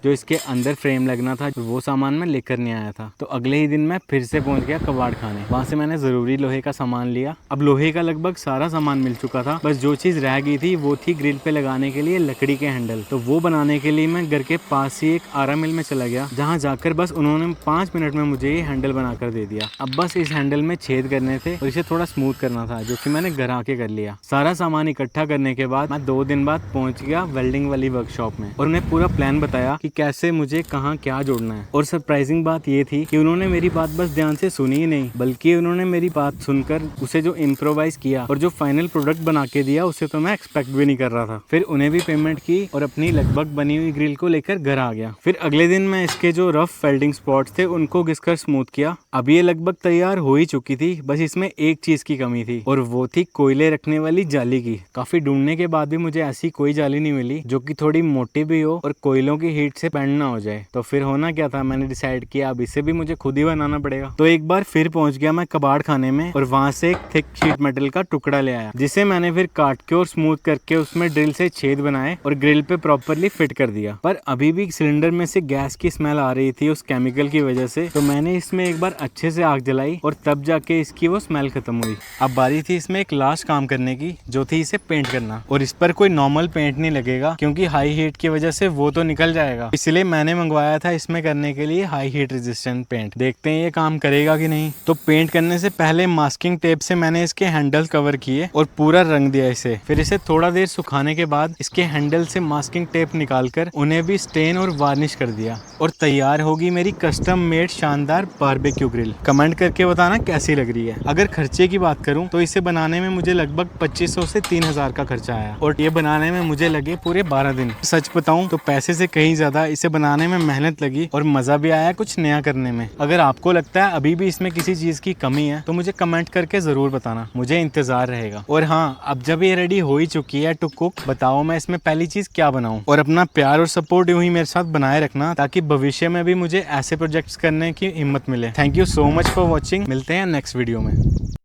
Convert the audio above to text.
जो इसके अंदर फ्रेम लगना था वो सामान मैं लेकर नहीं आया था। तो अगले ही दिन मैं फिर से पहुंच गया कबाड़ खाने। वहां से मैंने जरूरी लोहे का सामान लिया। अब लोहे का लगभग सारा सामान मिल चुका था, बस जो चीज रह गई थी वो थी ग्रिल पे लगाने के लिए लकड़ी के हैंडल। तो वो बनाने के लिए मैं घर के पास ही एक आरा मिल में चला गया, जहाँ जाकर बस उन्होंने 5 मिनट में मुझे ये हैंडल बनाकर दे दिया। अब बस इस हैंडल में छेद करने थे और इसे थोड़ा स्मूथ करना था, जो कि मैंने घर आके कर लिया। सारा सामान इकट्ठा करने के बाद मैं 2 दिन बाद पहुंच गया वेल्डिंग वाली वर्कशॉप में और उन्हें पूरा प्लान बताया कि कैसे मुझे कहाँ क्या जोड़ना है। और सरप्राइजिंग बात ये थी कि उन्होंने मेरी बात बस ध्यान से सुनी ही नहीं, बल्कि उन्होंने मेरी बात सुनकर उसे जो इम्प्रोवाइज किया और जो फाइनल प्रोडक्ट बना के दिया उसे तो मैं एक्सपेक्ट भी नहीं कर रहा था। फिर उन्हें भी पेमेंट की और अपनी लगभग बनी हुई ग्रिल को लेकर घर आ गया। फिर अगले दिन मैं इसके जो रफ वेल्डिंग स्पॉट्स थे उनको घिसकर स्मूथ किया। अब ये लगभग तैयार हो ही चुकी थी, बस इसमें एक चीज की कमी थी और वो थी कोयले रखने वाली जाली की। काफी ढूंढने के बाद भी मुझे ऐसी कोई जाली नहीं मिली जो कि थोड़ी मोटी भी हो और कोयलों की हीट से बैंड ना हो जाए। तो फिर होना क्या था, मैंने डिसाइड किया अब इसे भी मुझे खुद ही बनाना पड़ेगा। तो एक बार फिर पहुंच गया मैं कबाड़ खाने में और वहां से एक थिक शीट मेटल का टुकड़ा ले आया, जिसे मैंने फिर काट के और स्मूथ करके उसमें ड्रिल से छेद बनाए और ग्रिल पे प्रॉपरली फिट कर दिया। पर अभी भी सिलेंडर में से गैस की स्मेल आ रही थी उस केमिकल की वजह से। तो मैंने इसमें एक बार अच्छे से आग जलाई और तब जाके इसकी वो स्मेल खत्म हुई। अब बारी थी इसमें एक लास्ट काम करने की, जो थी इसे पेंट करना। और इस पर कोई नॉर्मल पेंट नहीं लगेगा क्योंकि हाई हीट की वजह से वो तो निकल जाएगा, इसलिए मैंने मंगवाया था इसमें करने के लिए हाई हीट रेजिस्टेंट पेंट। देखते हैं ये काम करेगा कि नहीं। तो पेंट करने से पहले मास्किंग टेप से मैंने इसके हैंडल कवर किए और पूरा रंग दिया इसे। फिर इसे थोड़ा देर सुखाने के बाद इसके हैंडल से मास्किंग टेप निकालकर उन्हें भी स्टेन और वार्निश कर दिया और तैयार होगी मेरी कस्टम मेड शानदार बारबेक्यू ग्रिल। कमेंट करके बताना कैसी लग रही है। अगर खर्चे की बात करूं तो इसे बनाने में मुझे लगभग 2500 से 3000 का खर्चा आया और ये बनाने में मुझे लगे पूरे 12 दिन। सच बताऊं तो पैसे से कहीं ज्यादा इसे बनाने में मेहनत लगी और मजा भी आया कुछ नया करने में। अगर आपको लगता है अभी भी इसमें किसी चीज की कमी है तो मुझे कमेंट करके जरूर बताना, मुझे इंतजार रहेगा। और हाँ, अब जब ये रेडी हो ही चुकी है टू कुक, बताओ मैं इसमें पहली चीज क्या बनाऊं। और अपना प्यार और सपोर्ट यूं ही मेरे साथ बनाए रखना ताकि भविष्य में भी मुझे ऐसे प्रोजेक्ट्स करने की हिम्मत मिले। Thank you so much for watching. मिलते हैं नेक्स्ट वीडियो में।